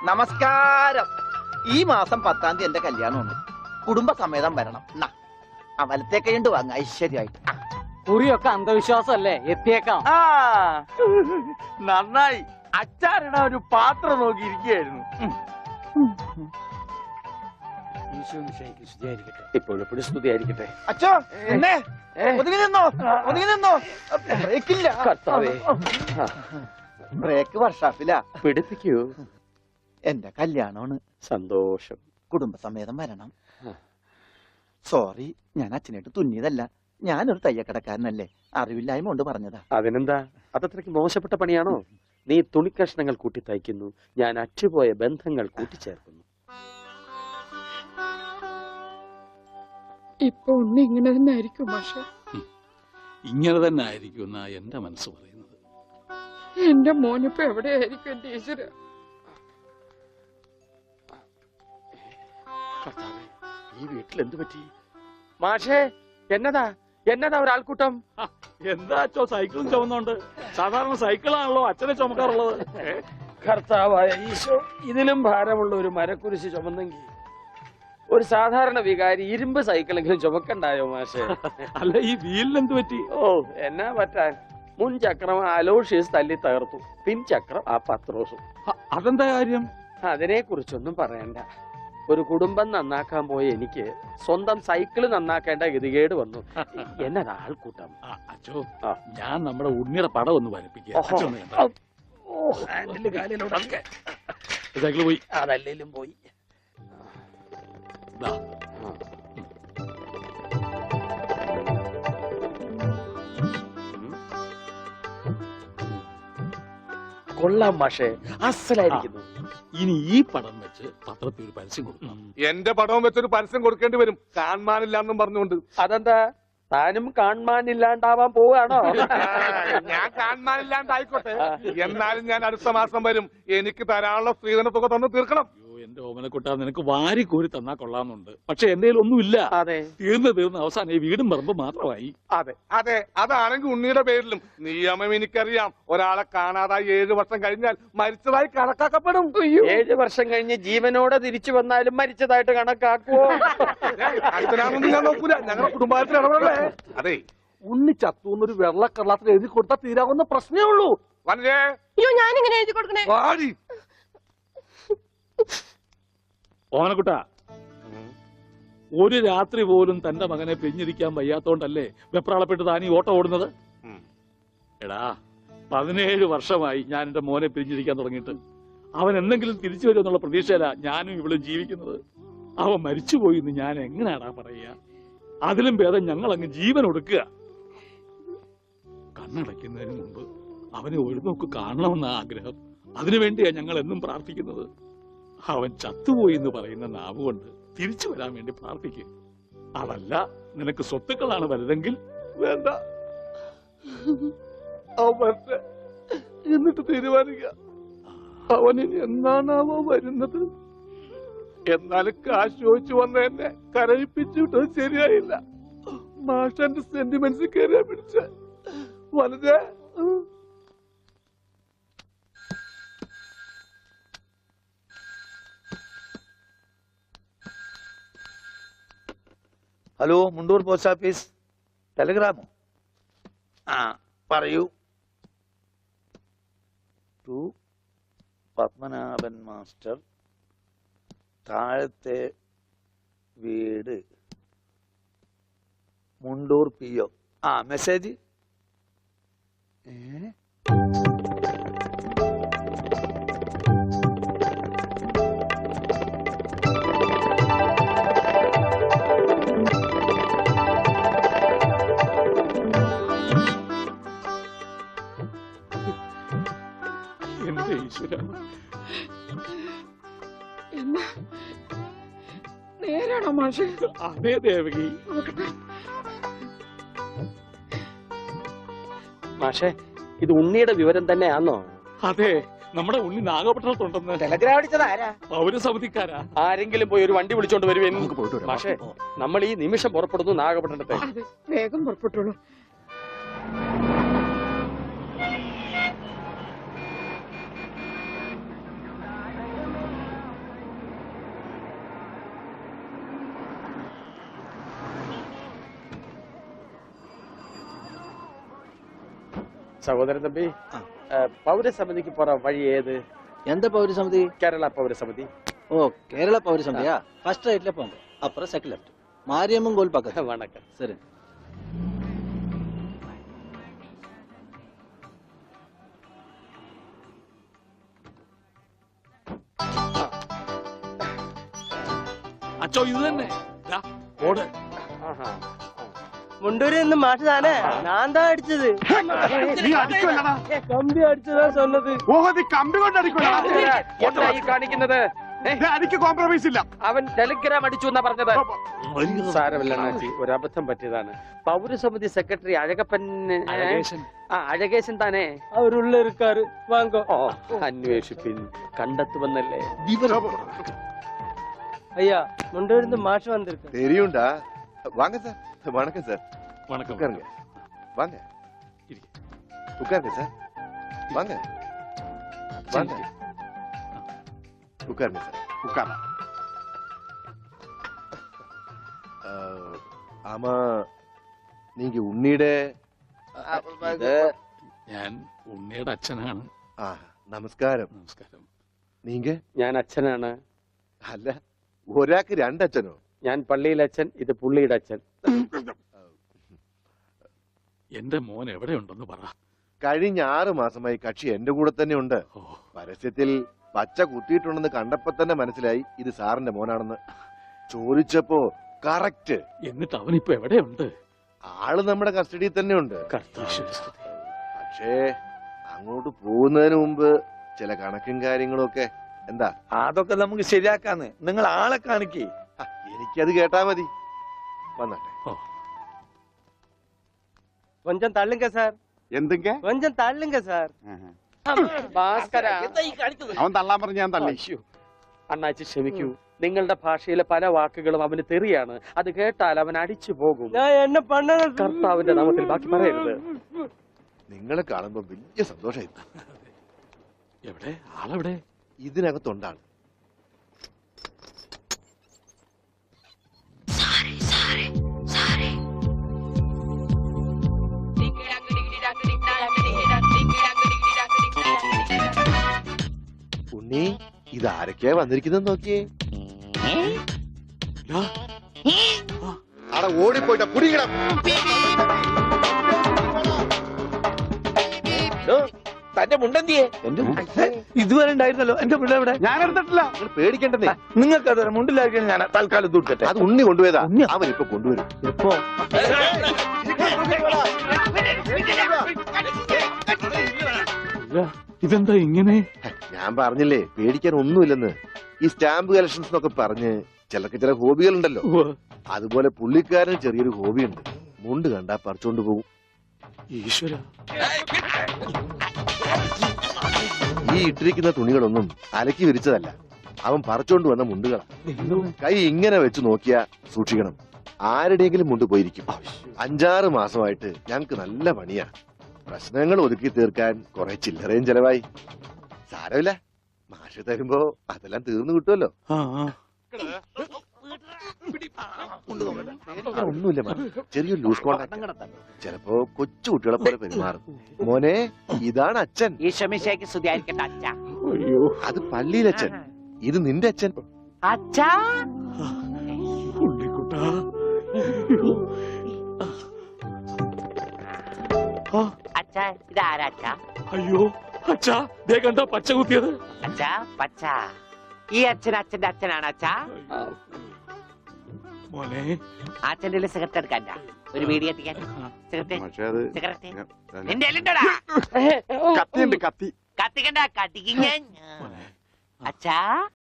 നമസ്കാരം. ഈ മാസം 10-ാം തീയതി എന്റെ കല്യാണമുണ്ട്. കുടുംബസമേതം വരണം. വലത്തെ കൈണ്ട് വാങ്ങ ഐശ്വര്യമായിട്ട്. കുറിയൊക്കെ അന്ധവിശ്വാസമല്ലേ, എത്തിയേക്കാം. നന്നായി. അച്ചാറിട ഒരു പാത്രം നോക്കി ഇരിക്കുകയായിരുന്നു. ഇപ്പോഴെപ്പോഴും സ്തുതിയായിരിക്കട്ടെ. അച്ഛോ എന്നെ ഒതുങ്ങി നിന്നോ, ഒതുങ്ങി നിന്നോ. ബ്രേക്കില്ല. ബ്രേക്ക് വർഷാപ്പില്ല. പിടിപ്പിക്കൂ. എന്റെ കല്യാണമാണ്. സന്തോഷം. കുടുംബസമേതം വരണം. സോറി, ഞാൻ അച്ഛനായിട്ട് തുന്നിയതല്ല. ഞാനൊരു തയ്യക്കടക്കാരനല്ലേ, അറിവില്ലായ്മ കൊണ്ട് പറഞ്ഞതാ. അതിനെന്താ, അതത്രയ്ക്ക് മോശപ്പെട്ട പണിയാണോ? നീ തുണിക്കഷ്ണങ്ങൾ കൂട്ടി തയ്ക്കുന്നു, ഞാൻ അറ്റുപോയ ബന്ധങ്ങൾ കൂട്ടിച്ചേർക്കുന്നു. ഇപ്പൊ ഉണ്ണി ഇങ്ങനെ തന്നെ ആയിരിക്കും പക്ഷെ. ഇങ്ങനെ തന്നെ ആയിരിക്കും എന്നാ എന്റെ മനസ്സ് പറയുന്നത്. എന്റെ മോനിപ്പോ എവിടെയായിരിക്കും എന്റെ ഈശ്വര. ഈ വീട്ടിൽ എന്ത് പറ്റി? മാഷേ, എന്നതാ എന്നതാ ഒരാൾക്കൂട്ടം? എന്താ അച്ഛോ സൈക്കിളും ചുമന്നുണ്ട്? സാധാരണ സൈക്കിളാണല്ലോ അച്ഛനെ ചുമക്കാറുള്ളത്. കർത്താവായ ഈശോ, ഇതിലും ഭാരമുള്ള ഒരു മരക്കുരിശ് ചുമന്നെങ്കിൽ ഒരു സാധാരണ വികാരി ഇരുമ്പ് സൈക്കിളെങ്കിലും ചുമക്കണ്ടായോ മാഷേ? അല്ല, ഈ വീലിനെന്ത് പറ്റി? ഓ, എന്നാ പറ്റാൻ, മുൻ ചക്രം അലോഷ്യസ് തല്ലി തകർത്തു, പിൻചക്രം ആ പത്രോസും. അതെന്താ കാര്യം? അതിനെ കുറിച്ചൊന്നും പറയണ്ട. ഒരു കുടുംബം നന്നാക്കാൻ പോയ എനിക്ക് സ്വന്തം സൈക്കിള് നന്നാക്കേണ്ട ഗതികേട് വന്നു. എന്നതാ ആൾക്കൂട്ടം? അച്ഛോ, ഞാൻ നമ്മുടെ ഉണ്ണിയുടെ പടം ഒന്ന് വരപ്പിക്കുക. സൈക്കിള് പോയി. അതല്ലേലും പോയി. കൊള്ളാം മാഷേ, അസലായിരിക്കുന്നു. ഇനി ഈ പടം വെച്ച് പത്രത്തിൽ ഒരു പരസ്യം കൊടുക്കണം. എന്റെ പടവും വെച്ചൊരു പരസ്യം കൊടുക്കേണ്ടി വരും, കാണാനില്ലാന്നും പറഞ്ഞുകൊണ്ട്. അതെന്താ, താനും കാണാനില്ലാണ്ടാവാൻ പോവാണോ? ഞാൻ കാണാനില്ലാണ്ടായിക്കോട്ടെ, എന്നാലും ഞാൻ അടുത്ത മാസം വരും. എനിക്ക് തരാനുള്ള സ്ത്രീധന തുക തന്നു തീർക്കണം. എന്റെ ഓമനക്കുട്ട, നിനക്ക് വാരി കോരി തന്നാ കൊള്ളാമെന്നുണ്ട്. പക്ഷെ എന്റെ ഒന്നുമില്ല. അതെ, തീർന്ന് അവസാനം ഈ വീടും പറമ്പ് മാത്രമായി. അതെ അതെ, അതാണെങ്കിൽ ഉണ്ണിയുടെ പേരിലും നിയമം എനിക്കറിയാം. ഒരാളെ കാണാതായി 7 വർഷം കഴിഞ്ഞാൽ മരിച്ചതായി കണക്കാക്കപ്പെടും. 7 വർഷം കഴിഞ്ഞ് ജീവനോടെ തിരിച്ചു വന്നാലും മരിച്ചതായിട്ട് കണക്കാക്കുവോ? അതിനാണെന്ന് ഞാൻ നോക്കൂല, ഞങ്ങളുടെ കുടുംബത്തിൽ ഇടപെടലേ. അതെ, ഉണ്ണി ചത്തുന്നൊരു വെള്ളക്കള്ളത്തിൽ എഴുതി കൊടുത്താൽ തീരാവുന്ന പ്രശ്നമേ ഉള്ളൂ. വനജേ, ഞാനിങ്ങനെ എഴുതി കൊടുക്കണേ. ഓമനക്കുട്ട, ഒരു രാത്രി പോലും തന്റെ മകനെ പിരിഞ്ഞിരിക്കാൻ വയ്യാത്തോണ്ടല്ലേ വെപ്രാളപ്പെട്ട് താനീ ഓട്ടം ഓടുന്നത്? എടാ, 17 വർഷമായി ഞാൻ എന്റെ മോനെ പിരിഞ്ഞിരിക്കാൻ തുടങ്ങിയിട്ട്. അവൻ എന്തെങ്കിലും തിരിച്ചു വരുമെന്നുള്ള പ്രതീക്ഷയില ഞാനും ഇവിടെ ജീവിക്കുന്നത്. അവൻ മരിച്ചുപോയി എന്ന് ഞാൻ എങ്ങനെയാടാ പറയുക? അതിലും ഭേദം ഞങ്ങൾ അങ്ങ് ജീവൻ ഒടുക്കുക. കണ്ണടയ്ക്കുന്നതിന് മുമ്പ് അവനെ ഒരു നോക്ക് കാണണമെന്ന ആഗ്രഹം. അതിനുവേണ്ടിയാ ഞങ്ങൾ എന്നും പ്രാർത്ഥിക്കുന്നത്. അവൻ ചത്തുപോയി എന്ന് പറയുന്ന നാവ് കൊണ്ട് തിരിച്ചു വരാൻ വേണ്ടി പ്രാർത്ഥിക്കും. അതല്ല നിനക്ക് സ്വത്തുക്കളാണ് വലുതെങ്കിൽ വേണ്ട, എന്നിട്ട് തീരുമാനിക്കുക. അവനിനി എന്നാണാവോ വരുന്നത്? എന്നാലും കാശ് ചോദിച്ചു വന്ന എന്നെ കരയിപ്പിച്ചുവിട്ടത് ശരിയായില്ല. മാഷന്റെ സെന്റിമെന്റ്സ് കയറിയാ പിടിച്ച. വളരെ ഹലോ, മുണ്ടൂർ പോസ്റ്റ് ഓഫീസ്, ടെലഗ്രാമോ? പറയൂ. ടു പത്മനാഭൻ മാസ്റ്റർ, താഴത്തെ വീട്, മുണ്ടൂർ PO. മെസ്സേജ്. എന്റെ ഈശ്വര, നേരാണോ മാഷേ? അതേ ദേവകി. മാഷേ, ഇത് ഉണ്ണിയുടെ വിവരം തന്നെയാണോ? അതെ, നമ്മുടെ ഉണ്ണി നാഗപട്ടണത്തുണ്ടെന്ന്. ടെലഗ്രാം അടിച്ചത് ആരാ? പൗരസമിതിക്കാരാ. ആരെങ്കിലും പോയി ഒരു വണ്ടി വിളിച്ചോണ്ട് വരുവേൻ. മാഷേ, നമ്മൾ ഈ നിമിഷം പുറപ്പെടുന്നു നാഗപട്ടണത്തെ. വേഗം പുറപ്പെട്ടോളൂ. സഹോദരൻ തമ്പി പൗരസമിതിക്ക് പോற വഴി ഏത്? எந்த பௌரி சமிதி? കേരള പൗരസമിതി. ஓ கேரள பௌரி சமிதியா? ஃபர்ஸ்ட் ரைட்ல போங்க, அப்புறம் செகண்ட் லெஃப்ட், மாரியம்மன் கோயில் பக்கத்துல. വണക്കം. சரி. അച്ചോ ഇത് തന്നെ ദാ, ഓട്. മുണ്ടൂരിൽ നിന്ന് മാഷ് താനേ ഞാൻ താ അടിച്ചത്. നീ അടിക്കുമല്ലടാ. കമ്പി അടിച്ചതാ சொன்னது. ഓഹോ നീ കമ്പി കൊണ്ട് അടിക്കുമല്ലടാ. എന്താ ഈ കാണിക്കുന്നത്? അടിക്ക് കോംപ്രമൈസ് ഇല്ല. അവൻ ടെലിഗ്രാം അടിച്ചു എന്നാ പറഞ്ഞത്. സാരമില്ല അണ്ണാച്ചി, ഒരു അബദ്ധം പറ്റിയതാണ്. പൗരസമിതി സെക്രട്ടറി അഴകപ്പൻ അഴകേശൻ. അഴകേശൻ താനേ അവരുള്ള இருக்காரு വാങ്ങോ. അന്വേഷിപ്പിൻ, കണ്ടെത്തുമെന്നല്ലേ. ஐயா முண்டூரில் இருந்து மாஷ் வந்திருக்கு. தெரியும்டா. வாங்க சார். வணக்கம் சார். வணக்கம். உட்காருங்க. வாங்க. உட்காருங்க சார். வாங்க. வாங்க. உட்காருங்க சார். உட்கார. ஆமா, நீங்க உன்னிയുടെ ഞാൻ ഉണ്ണിയുടെ അച്ഛനാണ്. നമസ്കാരം. നമസ്കാരം. നീങ്ക? ഞാൻ അച്ഛനാണ്. അല്ല, ഒരാൾക്ക് രണ്ടച്ഛനോ? ഞാൻ പള്ളിയിലെ അച്ഛൻ, ഇത് പുള്ളിയുടെ അച്ഛൻ. എന്റെ മോൻ എവിടെയുണ്ടെന്ന് പറ. കഴിഞ്ഞ 6 മാസമായി കക്ഷി എന്റെ കൂടെ തന്നെ ഉണ്ട്. ഓ, പരസ്യത്തിൽ പച്ച കുത്തിയിട്ടുണ്ടെന്ന് കണ്ടപ്പോ തന്നെ മനസ്സിലായി ഇത് സാറിന്റെ മോനാണെന്ന്. ചോദിച്ചപ്പോ കറക്റ്റ്. എന്നിട്ട് അവനിപ്പോ എവിടെയുണ്ട്? ആള് നമ്മുടെ കസ്റ്റഡിയിൽ തന്നെ ഉണ്ട്. കർത്താശ്വസ്തുതി. പക്ഷേ അങ്ങോട്ട് പോകുന്നതിന് മുമ്പ് ചില കണക്കും കാര്യങ്ങളും ഒക്കെ. എന്താ? അതൊക്കെ നമുക്ക് ശരിയാക്കാന്ന്. നിങ്ങൾ ആളെ കാണിക്കേ. എനിക്കത് കേട്ടാ മതി. വന്നട്ടെ. கொஞ்சம் தள்ளுங்க சார். എന്തെങ്കെ? கொஞ்சம் தள்ளுங்க சார். ഭാസ്കര, അവൻ തള്ളാൻ പറഞ്ഞ ഞാൻ തള്ളി. അണ്ണാച്ചി ക്ഷമിക്കൂ. നിങ്ങളുടെ ഭാഷയിലെ പല വാക്കുകളും അവന് തെറിയാണ്. അത് കേട്ടാൽ അവൻ അടിച്ചു പോകും. நான் என்ன பண்ணது? കർത്താവിന്റെ നാമത്തിൽ ബാക്കി പറയരുത്. നിങ്ങളെ കാണുമ്പോ വലിയ സന്തോഷമായി. എവിടെ ആളെവിടെ? ഇതിനകത്തുണ്ടാണ്. ഉണ്ണി, ഇതാരൊക്കെയാ വന്നിരിക്കുന്നത് നോക്കിയേ. അവിടെ ഓടിപ്പോയിട്ട കുടിക്കണം. തന്റെ മുണ്ടെന്തിയെ? ഇതുവരെ ഉണ്ടായിരുന്നല്ലോ. എന്റെ പിള്ള എവിടെ? ഞാൻ എടുത്തിട്ടില്ല. നിങ്ങൾ പേടിക്കണ്ടെന്നേ. നിങ്ങൾക്ക് അതുവരെ മുണ്ടില്ലായിരിക്കും. ഞാൻ തൽക്കാലം തൂക്കട്ടെ. അത് ഉണ്ണി കൊണ്ടുപോയതാ. അവൻ ഇപ്പൊ കൊണ്ടുവരും. എപ്പോ? ഇതെന്താ ഇങ്ങനെ? ഞാൻ പറഞ്ഞില്ലേ പേടിക്കാൻ ഒന്നുമില്ലെന്ന്. ഈ സ്റ്റാമ്പ് കളക്ഷൻസ് എന്നൊക്കെ പറഞ്ഞ് ചിലർക്ക് ചില ഹോബികളുണ്ടല്ലോ. അതുപോലെ പുള്ളിക്കാരന് ചെറിയൊരു ഹോബിയുണ്ട്. മുണ്ട് കണ്ടാ പറിച്ചോണ്ട് പോകും. ഈശ്വര, ഈ ഇട്ടിരിക്കുന്ന തുണികളൊന്നും അലക്കി വിരിച്ചതല്ല. അവൻ പറിച്ചോണ്ട് വന്ന മുണ്ടുകളാ. കൈ ഇങ്ങനെ വെച്ച് നോക്കിയാ സൂക്ഷിക്കണം. ആരുടെയെങ്കിലും മുണ്ട് പോയിരിക്കും. 5-6 മാസമായിട്ട് ഞങ്ങക്ക് നല്ല പണിയാ. പ്രശ്നങ്ങൾ ഒതുക്കി തീർക്കാൻ കുറെ ചില്ലറയും ചെലവായി. സാരമില്ല, മാഷ് തരുമ്പോ അതെല്ലാം തീർന്നു കിട്ടുമല്ലോ. ഒന്നുമില്ല, ചെറിയൊരു ലൂസ് കോണ്ടാക്ട്. ചിലപ്പോ കൊച്ചു കുട്ടികളെ പോലെ പെരുമാറും. മോനെ, ഇതാണ് അച്ഛൻ. ഈശോമിശിഹായ്ക്ക് സ്തുതിയായിരിക്കട്ടെ അച്ഛാ. അത് പള്ളിയിലച്ഛൻ. ഇത് നിന്റെ അച്ഛൻ. അച്ഛാ, ഉണ്ണിക്കുട്ടാ. അച്ഛാ, ഇതാരാ അച്ഛാ? അയ്യോ അച്ഛാ, ദേ കണ്ട പച്ച കുത്തിയത്. അച്ഛാ, പച്ച. ഈ അച്ഛൻ അച്ഛന്റെ അച്ഛനാണ് അച്ഛാ. മോനെ, അച്ഛന്റെ സിഗരറ്റ് എടുക്കാൻ ഒരു വീഡിയോ എത്തിക്കാൻ. സിഗരറ്റ് പക്ഷെ അത് സിഗരറ്റ് നിന്റെ എല്ലുണ്ടോടാ? കത്തിയുണ്ട്, കത്തി. കത്തിക്കണ്ട, കത്തിക്ക് ഞാൻ. അച്ഛാ